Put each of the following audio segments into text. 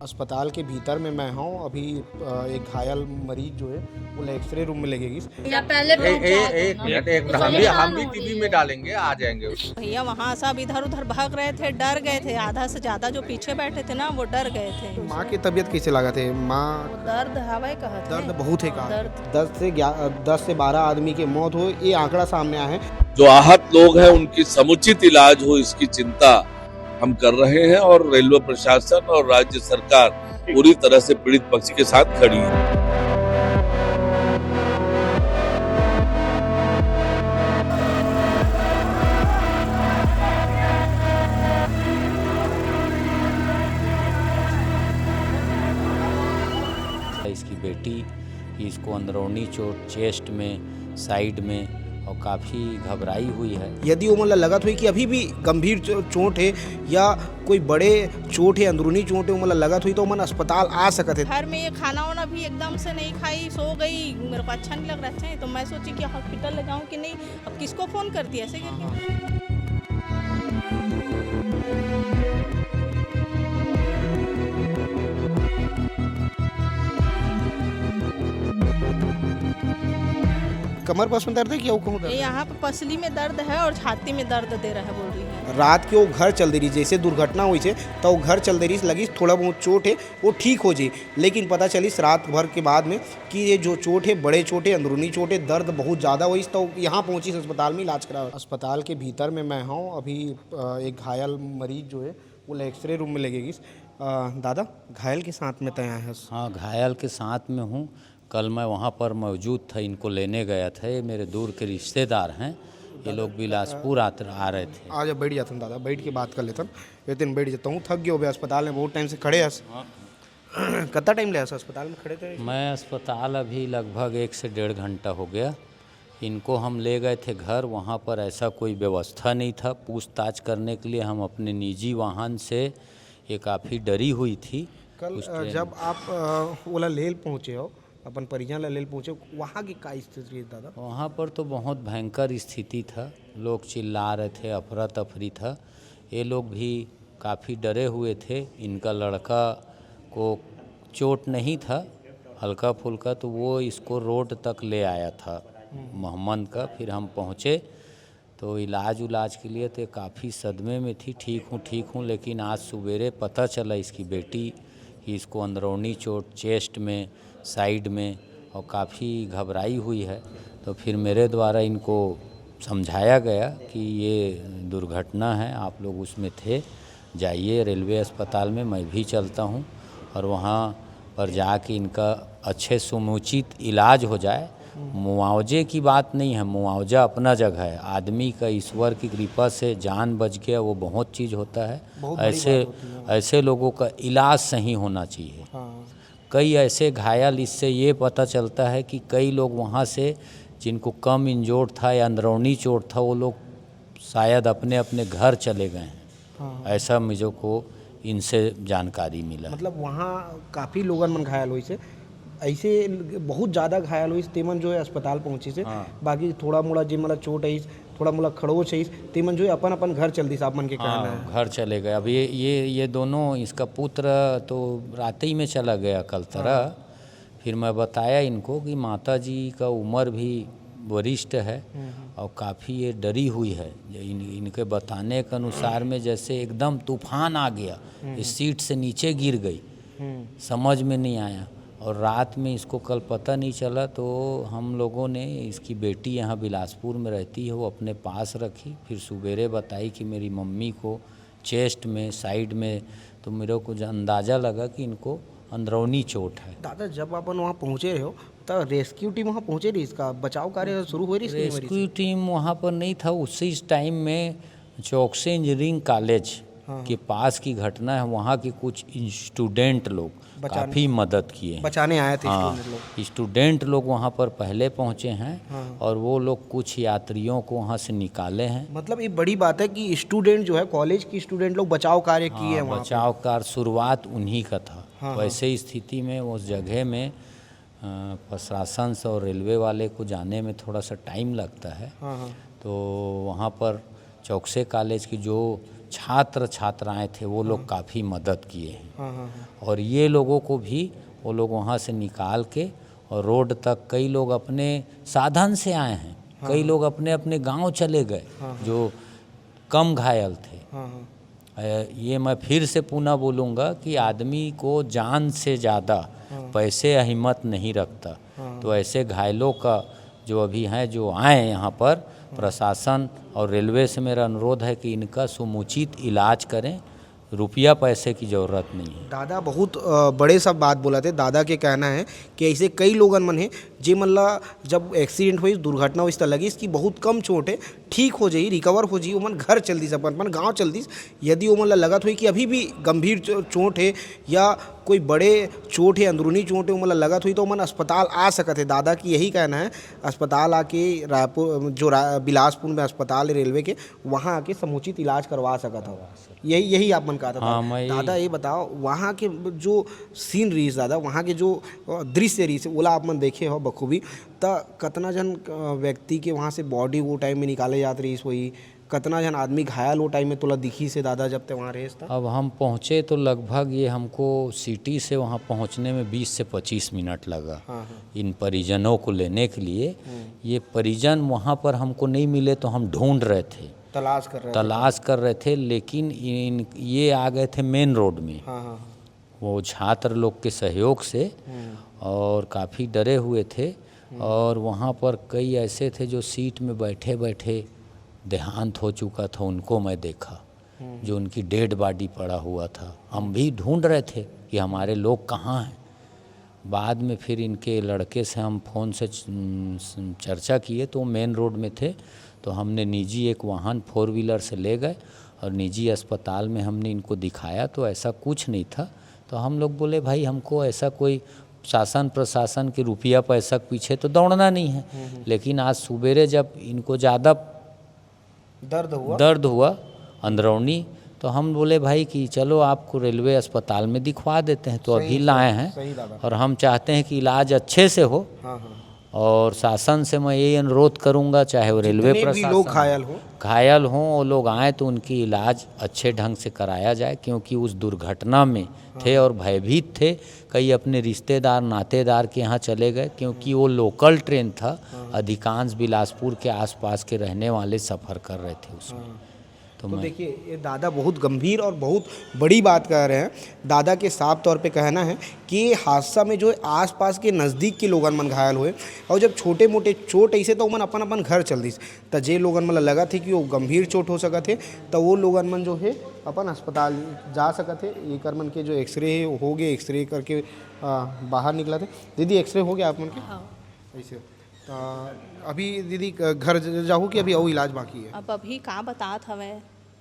अस्पताल के भीतर में मैं हूँ। अभी एक घायल मरीज जो है वो एक्सरे रूम में लगेगी। या पहले एक मिनट हम भी टीवी में डालेंगे, आ जाएंगे। भैया वहाँ सब इधर उधर भाग रहे थे, डर गए थे। आधा से ज्यादा जो पीछे बैठे थे ना वो डर गए थे। माँ की तबीयत कैसे लगा थे? माँ दर्द हवा कहते दर्द बहुत है कहा। दर्द 10 से 12 आदमी की मौत हो, ये आंकड़ा सामने आया है। जो आहत लोग हैं उनकी समुचित इलाज हो, इसकी चिंता हम कर रहे हैं और रेलवे प्रशासन और राज्य सरकार पूरी तरह से पीड़ित पक्ष के साथ खड़ी है। इसकी बेटी इसको अंदरूनी चोट चेस्ट में, साइड में और काफ़ी घबराई हुई है। यदि वो मतलब लगत हुई कि अभी भी गंभीर चोट है या कोई बड़े चोट है, अंदरूनी चोट है, वो मतलब लगत हुई तो मन अस्पताल आ सकते है। घर में ये खाना वाना भी एकदम से नहीं खाई, सो गई। मेरे को अच्छा नहीं लग रहा था तो मैं सोची कि हॉस्पिटल ले जाऊँ कि नहीं। अब किसको फ़ोन करती ऐसे करके। कमर पस में दर्द है कि वो कहूँ दर्द? यहाँ पे पसली में दर्द है और छाती में दर्द दे रहा है, बोल रही है। रात के वो घर चल दे रही, जैसे दुर्घटना हुई है तो वो घर चल दे रही, लगी थोड़ा बहुत चोट है वो ठीक हो जाए, लेकिन पता चली रात भर के बाद में कि ये जो चोट है बड़े चोट है, अंदरूनी चोट है, दर्द बहुत ज़्यादा हुई तो यहाँ पहुँची अस्पताल में इलाज करा। अस्पताल के भीतर में मैं हूँ। अभी एक घायल मरीज जो है वो एक्सरे रूम में लगेगी। दादा घायल के साथ में तय है? हाँ, घायल के साथ में हूँ। कल मैं वहाँ पर मौजूद था, इनको लेने गया था। ये मेरे दूर के रिश्तेदार हैं, ये लोग बिलासपुर आ रहे थे। आज बैठ जाता हूँ दादा, बैठ के बात कर लेता हूँ। एक दिन बैठ जाता हूँ, थक गया हो गया। अस्पताल में बहुत टाइम से खड़े हैं। कितना टाइम लगा अस्पताल में खड़े थे? मैं अस्पताल अभी लगभग 1 से 1.5 घंटा हो गया। इनको हम ले गए थे घर, वहाँ पर ऐसा कोई व्यवस्था नहीं था पूछताछ करने के लिए। हम अपने निजी वाहन से, ये काफ़ी डरी हुई थी। कल जब आप ओला लेल पहुँचे हो, अपन परिजन ला लेल पहुँचे, वहाँ की क्या स्थिति है दादा? वहाँ पर तो बहुत भयंकर स्थिति था, लोग चिल्ला रहे थे, अफरा तफरी था। ये लोग भी काफ़ी डरे हुए थे। इनका लड़का को चोट नहीं था, हल्का फुल्का, तो वो इसको रोड तक ले आया था मोहम्मद का। फिर हम पहुँचे तो इलाज के लिए तो काफ़ी सदमे में थी। ठीक हूँ, लेकिन आज सवेरे पता चला इसकी बेटी कि इसको अंदरूनी चोट चेस्ट में, साइड में और काफ़ी घबराई हुई है। तो फिर मेरे द्वारा इनको समझाया गया कि ये दुर्घटना है, आप लोग उसमें थे, जाइए रेलवे अस्पताल में, मैं भी चलता हूँ और वहाँ पर जाके इनका अच्छे समुचित इलाज हो जाए। मुआवजे की बात नहीं है, मुआवजा अपना जगह है। आदमी का ईश्वर की कृपा से जान बच गया, वो बहुत चीज़ होता है। ऐसे लोगों का इलाज सही होना चाहिए। कई ऐसे घायल, इससे ये पता चलता है कि कई लोग वहाँ से जिनको कम इंजोर्ड था या अंदरूनी चोट था, वो लोग शायद अपने अपने घर चले गए हैं। ऐसा मुझे को इनसे जानकारी मिला। मतलब वहाँ काफ़ी लोगन मन घायल हुई से, ऐसे बहुत ज़्यादा घायल हुई तेमन जो है अस्पताल पहुँची से। बाकी थोड़ा मोड़ा जिन मतलब चोट है, थोड़ा मोड़ा खड़ोच है, तेमन जो है अपन घर चल दी साहब मन के कहना है। घर चले गए। अब ये दोनों, इसका पुत्र तो रात ही में चला गया कल तरह। फिर मैं बताया इनको कि माता जी का उम्र भी वरिष्ठ है और काफ़ी ये डरी हुई है। इनके बताने के अनुसार में जैसे एकदम तूफान आ गया, इस सीट से नीचे गिर गई, समझ में नहीं आया। और रात में इसको कल पता नहीं चला, तो हम लोगों ने, इसकी बेटी यहाँ बिलासपुर में रहती है, वो अपने पास रखी। फिर सवेरे बताई कि मेरी मम्मी को चेस्ट में, साइड में, तो मेरे को अंदाज़ा लगा कि इनको अंदरूनी चोट है। दादा जब अपन वहाँ पहुँचे रहे हो तो रेस्क्यू टीम वहाँ पहुँचे रही, इसका बचाव कार्य शुरू हो रही? रेस्क्यू टीम वहाँ पर नहीं था उसी टाइम में। चौकसी इंजीनियरिंग कॉलेज के पास की घटना है। वहाँ के कुछ स्टूडेंट लोग काफ़ी मदद किए, बचाने आए थे। स्टूडेंट लोग वहाँ पर पहले पहुँचे हैं और वो लोग कुछ यात्रियों को वहाँ से निकाले हैं। मतलब ये बड़ी बात है कि स्टूडेंट जो है, कॉलेज की स्टूडेंट लोग बचाव कार्य किए हैं। बचाव कार्य शुरुआत उन्हीं का था। वैसे स्थिति में उस जगह में प्रशासन से और रेलवे वाले को जाने में थोड़ा सा टाइम लगता है। तो वहाँ पर चौकसे कॉलेज की जो छात्र छात्राएं थे वो लोग काफ़ी मदद किए हैं। हाँ हाँ हाँ। और ये लोगों को भी वो लोग वहाँ से निकाल के और रोड तक, कई लोग अपने साधन से आए हैं, कई लोग अपने अपने गांव चले गए जो कम घायल थे। हाँ हाँ। ये मैं फिर से पुनः बोलूँगा कि आदमी को जान से ज़्यादा पैसे अहमियत नहीं रखता। तो ऐसे घायलों का जो अभी हैं, जो आए यहाँ पर, प्रशासन और रेलवे से मेरा अनुरोध है कि इनका समुचित इलाज करें, रुपया पैसे की ज़रूरत नहीं है। दादा बहुत बड़े सब बात बोला थे। दादा के कहना है कि ऐसे कई लोगन मन है जे मतलब जब एक्सीडेंट हुई, दुर्घटना हुई, इस तरह लगी इसकी बहुत कम चोट है, ठीक हो जाई, रिकवर हो जाई, ओमन घर चल दिस, अपन गाँव चल दिस। यदि ओमन लगत हुई कि अभी भी गंभीर चोट है या कोई बड़े चोट है, अंदरूनी चोट है, ओमन लगत हुई तो ओमन अस्पताल आ सकत है। दादा की यही कहना है, अस्पताल आके रायपुर जो बिलासपुर में अस्पताल है रेलवे के, वहाँ आके समुचित इलाज करवा सकत हो। यही आप मन कहा था। हाँ, मैं दादा ये बताओ, वहाँ के जो सीन रही दादा, वहाँ के जो दृश्य रही से ओला आप मन देखे हो बखूबी, त कतना जन व्यक्ति के वहाँ से बॉडी वो टाइम में निकाले जात रही हुई, कतना जन आदमी घायल वो टाइम में तोला दिखी से दादा जब ते वहाँ रहे था? अब हम पहुँचे तो लगभग ये हमको सिटी से वहाँ पहुँचने में 20 से 25 मिनट लगा। हाँ। इन परिजनों को लेने के लिए। ये परिजन वहाँ पर हमको नहीं मिले तो हम ढूंढ रहे थे, तलाश कर रहे थे, लेकिन ये आ गए थे मेन रोड में। हाँ हाँ। वो छात्र लोग के सहयोग से, और काफ़ी डरे हुए थे। और वहाँ पर कई ऐसे थे जो सीट में बैठे बैठे देहांत हो चुका था, उनको मैं देखा, जो उनकी डेड बॉडी पड़ा हुआ था। हम भी ढूंढ रहे थे कि हमारे लोग कहाँ हैं। बाद में फिर इनके लड़के से हम फ़ोन से चर्चा किए तो मेन रोड में थे, तो हमने निजी एक वाहन 4 व्हीलर से ले गए और निजी अस्पताल में हमने इनको दिखाया तो ऐसा कुछ नहीं था। तो हम लोग बोले भाई हमको ऐसा कोई शासन प्रशासन के रुपया पैसा के पीछे तो दौड़ना नहीं है। लेकिन आज सुबेरे जब इनको ज़्यादा दर्द हुआ अंदरूनी, तो हम बोले भाई कि चलो आपको रेलवे अस्पताल में दिखवा देते हैं। तो अभी लाए हैं और हम चाहते हैं कि इलाज अच्छे से हो। और शासन से मैं यही अनुरोध करूंगा, चाहे वो रेलवे प्रशासन, लोग घायल हों, वो लोग आए तो उनकी इलाज अच्छे ढंग से कराया जाए, क्योंकि उस दुर्घटना में थे और भयभीत थे। कई अपने रिश्तेदार नातेदार के यहाँ चले गए, क्योंकि वो लोकल ट्रेन था, अधिकांश बिलासपुर के आसपास के रहने वाले सफ़र कर रहे थे उसमें। तो देखिए, ये दादा बहुत गंभीर और बहुत बड़ी बात कह रहे हैं। दादा के साफ तौर पे कहना है कि हादसा में जो आसपास के नज़दीक के लोगन मन घायल हुए, और जब छोटे मोटे चोट ऐसे तो मन अपन अपन घर चल दिस, तो जे लोगन मन लगा थे कि वो गंभीर चोट हो सकत है, तो वो लोगन मन जो है अपन अस्पताल जा सकत है। एक मन के जो एक्सरे है हो गए, एक्सरे करके बाहर निकला थे। दीदी एक्सरे हो गया आप मन के? ऐसे अभी दीदी घर जाओ कि अभी और इलाज बाकी है? अब अभी कहाँ बतात हवे,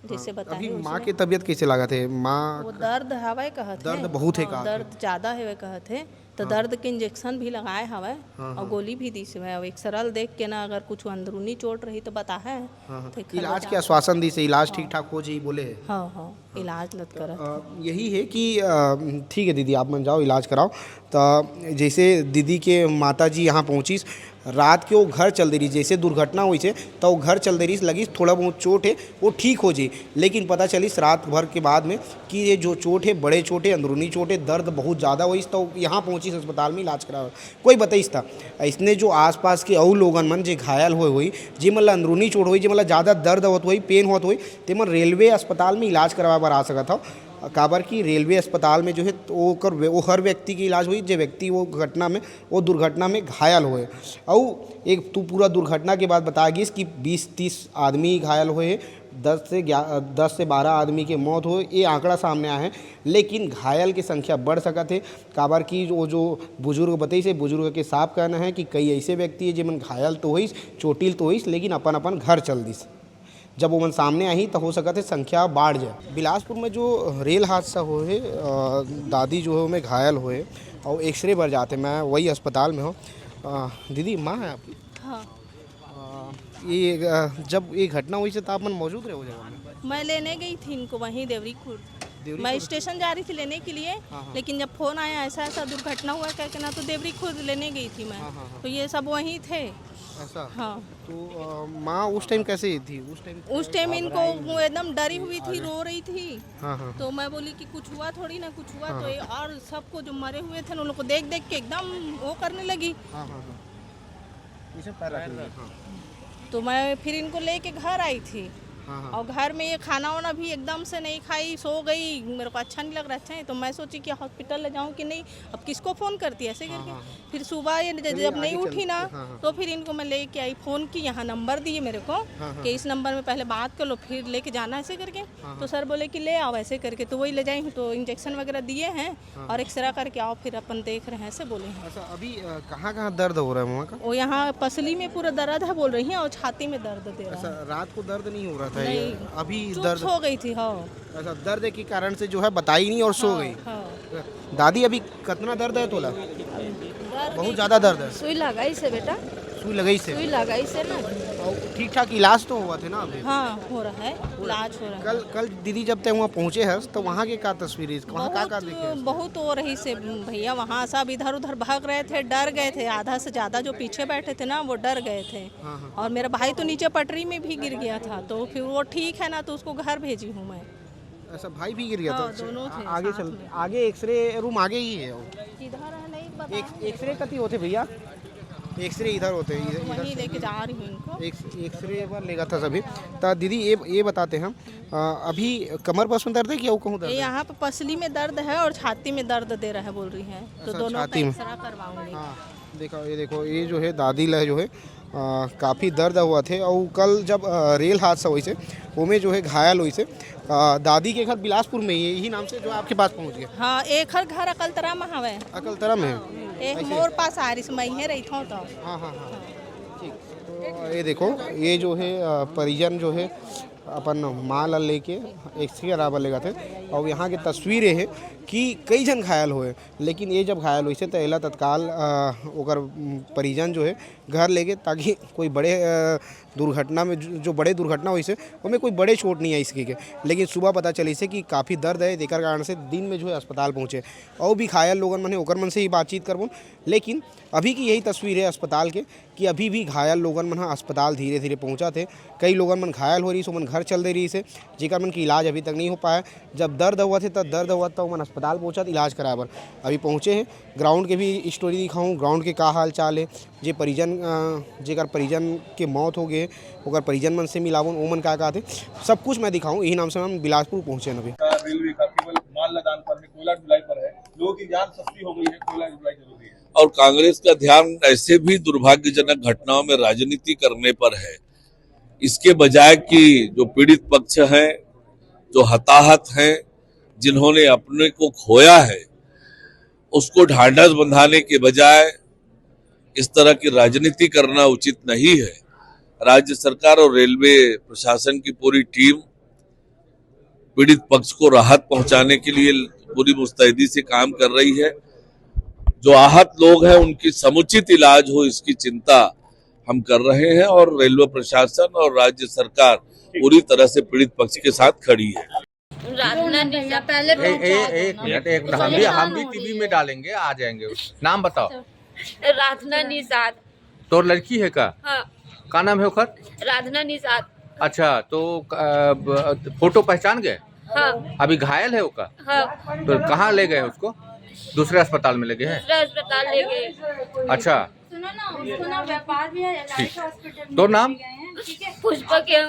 जैसे बताए अभी माँ के तबीयत कैसे लगा थे? माँ वो दर्द हवे कहत है, दर्द बहुत है का? दर्द ज़्यादा है कहत है, तो दर्द के इंजेक्शन भी लगाए हवे और गोली भी दी से। अब एक सरल देख के ना, अगर कुछ अंदरूनी चोट रही तो बता है। इलाज के आश्वासन दी से इलाज ठीक ठाक हो जाए बोले? हाँ, इलाज लत करत। यही है कि ठीक है दीदी, आप मन जाओ इलाज कराओ। तो जैसे दीदी के माता जी यहाँ पहुँची, रात के वो घर चल दे रही, जैसे दुर्घटना हुई से तो वो घर चल दे रही, लगी थोड़ा बहुत चोट है वो ठीक हो जाए, लेकिन पता चली रात भर के बाद में कि ये जो चोट है बड़े चोट है, अंदरूनी चोट है, दर्द बहुत ज़्यादा हुई, तो यहाँ पहुँची अस्पताल में इलाज करा। कोई बताइस था इसने जो आसपास के और लोगन मन जे घायल हुई, जी मतलब अंदरूनी चोट हुई, जी मतलब ज़्यादा दर्द होत हुई, पेन होत हुई, ते मन रेलवे अस्पताल में इलाज करवा बर आ सका था। काबर की रेलवे अस्पताल में जो है वो हर व्यक्ति की इलाज हुई, जो व्यक्ति वो दुर्घटना में घायल हुए। और एक तू पूरा दुर्घटना के बाद बता गई कि 20-30 आदमी घायल हुए, 10 से 12 आदमी के मौत हुए, ये आंकड़ा सामने आया है। लेकिन घायल की संख्या बढ़ सका थे। काबर की वो जो बुजुर्ग बताई से, बुजुर्ग के साफ कहना है कि कई ऐसे व्यक्ति है जिनमें घायल तो हुई, चोटिल तो हुई, लेकिन अपन अपन घर चल दिस। जब वो मन सामने आई तो हो सका थे संख्या बढ़ जाए। बिलासपुर में जो रेल हादसा हुए, दादी जो है उनमें घायल हुए और एक्सरे भर जाते, मैं वही अस्पताल में हूँ। दीदी माँ है आपकी? हाँ। ये जब ये घटना हुई से तो आप मन मौजूद रहे हो जगह में? मैं लेने गई थी इनको वहीं देवरी खुर्द। देवरी मैं स्टेशन जा रही थी लेने के लिए, लेकिन जब फोन आया ऐसा ऐसा दुर्घटना हुआ कह के ना, तो देवरी खुद लेने गई थी मैं। तो ये सब वहीं थे। ऐसा। हाँ, तो माँ उस टाइम कैसे थी? उस टाइम इनको वो एकदम डरी हुई थी, रो रही थी। हाँ। तो मैं बोली कि कुछ हुआ थोड़ी ना, कुछ हुआ तो और सबको जो मरे हुए थे उन लोग को देख देख के एकदम वो करने लगी। हाँ। इसे पैर रख लीजिए। हाँ। तो मैं फिर इनको लेके घर आई थी। हाँ। और घर में ये खाना वाना भी एकदम से नहीं खाई, सो गई। मेरे को अच्छा नहीं लग रहा। अच्छा है तो मैं सोची कि हॉस्पिटल ले जाऊं कि नहीं, अब किसको फ़ोन करती ऐसे करके। फिर सुबह ये जब नहीं उठी ना, तो फिर इनको मैं लेके आई, फ़ोन की, यहाँ नंबर दिए मेरे को कि इस नंबर में पहले बात कर लो फिर लेके जाना ऐसे करके। तो सर बोले कि ले आओ ऐसे करके, तो वही ले जाई हूँ। तो इंजेक्शन वगैरह दिए हैं और एक्सरा करके आओ, फिर अपन देख रहे हैं ऐसे बोले हैं। अच्छा, अभी कहाँ दर्द हो रहा है मामा का? वो यहाँ पसली में पूरा दर्द है बोल रही हैं, और छाती में दर्द दे रहा अच्छा, है। रात को दर्द नहीं हो रहा था? नहीं। अभी चुप दर्द हो गई थी। हाँ अच्छा, दर्द के कारण से जो है बताई नहीं और सो गई। हाँ। दादी अभी कितना दर्द है तोला? बहुत ज़्यादा दर्द है। सुई लगाई से बेटा, सुई लगई से? सुई लगाई से ना। और ठीक ठाक इलाज तो हुआ थे ना अभी? हाँ हो रहा है, इलाज हो रहा है। कल दीदी जब तक वहाँ पहुँचे हैं तो वहाँ की क्या तस्वीर है? वहाँ क्या देखे? बहुत हो रही से भैया, वहाँ सब इधर उधर भाग रहे थे, डर गए थे। आधा से ज़्यादा जो पीछे बैठे थे ना वो डर गए थे। और मेरा भाई तो नीचे पटरी में भी गिर गया था, तो फिर वो ठीक है ना, तो उसको घर भेजी हूँ मैं। ऐसा भाई भी गिर गया हाँ, था? दोनों थे आगे साथ चल, में। आगे एक्सरे रूम आगे ही है। इधर है नहीं पता, एक्सरे कति होते भैया? एक्सरे इधर होते हैं, इधर वहीं लेके जा रही हूँ इनको। एक्सरे बार लेगा था सभी। तो दीदी ये बताते हैं अभी कमर बस में दर्द है कि और कहूँ दर्द ये है? यहाँ पे पसली में दर्द है और छाती में दर्द दे रहा है बोल रही है, तो अच्छा, दोनों का छाती में। एक्सरा करवाऊंगी। हाँ, देखो ये जो है दादी ला जो है काफ़ी दर्द हुआ थे। और कल जब रेल हादसा हुई से में जो है घायल हुई से दादी के घर बिलासपुर में ही है, यही नाम से जो आपके पास पहुंच गया। हाँ, एक घर अकलतरा में हवे, अकलतरा में है? एक मोर पास आ रही मैं ही रही था। तो हाँ। ठीक। तो ये देखो ये जो है परिजन जो है अपन माँ ला लेके एक्सरे करावा ले गए थे। और यहाँ की तस्वीरें हैं कि कई जन घायल हुए, लेकिन ये जब घायल हुई से तो एला तत्काल ओकर परिजन जो है घर ले गए, ताकि कोई बड़े दुर्घटना में जो बड़े दुर्घटना हुई से उनमें कोई बड़े चोट नहीं आई इसके के। लेकिन सुबह पता चली से कि काफ़ी दर्द है, देकर कारण से दिन में जो है अस्पताल पहुँचे। और भी घायल लोगन मन है ओकर मन से ही बातचीत करबो। लेकिन अभी की यही तस्वीर है अस्पताल के कि अभी भी घायल लोगन मन अस्पताल धीरे धीरे पहुँचा थे। कई लोगन मन घायल हो रही सो मन घर चल दे रही से, जेकर मन की इलाज अभी तक नहीं हो पाया। जब दर्द हुआ थे तब दर्द हुआ तो मन अस्पताल पहुँचा इलाज कराबर अभी पहुँचे हैं। ग्राउंड के भी स्टोरी दिखाऊँ, ग्राउंड के का हाल चाल है, जे परिजन जेकर परिजन के मौत हो गए ओकर परिजन मन से मिलावन ओमन का थे, सब कुछ मैं दिखाऊँ। यही नाम से हम बिलासपुर पहुँचे अभी। रेलवे का केवल माल लदान पर है, कोयला ढुलाई पर है। लोगों की जान सस्ती हो गई है, कोयला ढुलाई जरूरी है। और कांग्रेस का ध्यान ऐसे भी दुर्भाग्यजनक घटनाओं में राजनीति करने पर है, इसके बजाय कि जो पीड़ित पक्ष हैं, जो हताहत हैं, जिन्होंने अपने को खोया है, उसको ढांढस बंधाने के बजाय इस तरह की राजनीति करना उचित नहीं है। राज्य सरकार और रेलवे प्रशासन की पूरी टीम पीड़ित पक्ष को राहत पहुंचाने के लिए पूरी मुस्तैदी से काम कर रही है। जो आहत लोग हैं उनकी समुचित इलाज हो, इसकी चिंता हम कर रहे हैं और रेलवे प्रशासन और राज्य सरकार पूरी तरह से पीड़ित पक्ष के साथ खड़ी है। पहले एक मिनट हम भी टीवी में डालेंगे, आ जाएंगे। नाम बताओ। राधना निषाद। तो लड़की है का? हाँ, का नाम है ओकर? राधना निषाद। अच्छा, तो फोटो पहचान गए? हाँ अभी घायल है ओका? हाँ, तो कहाँ ले गए उसको? दूसरे अस्पताल में ले गए हैं? दूसरा अस्पताल ले गए। अच्छा, सुनो ना, उसको ना व्यापार भी है, ठीक। हॉस्पिटल तो नाम? पुष्पा के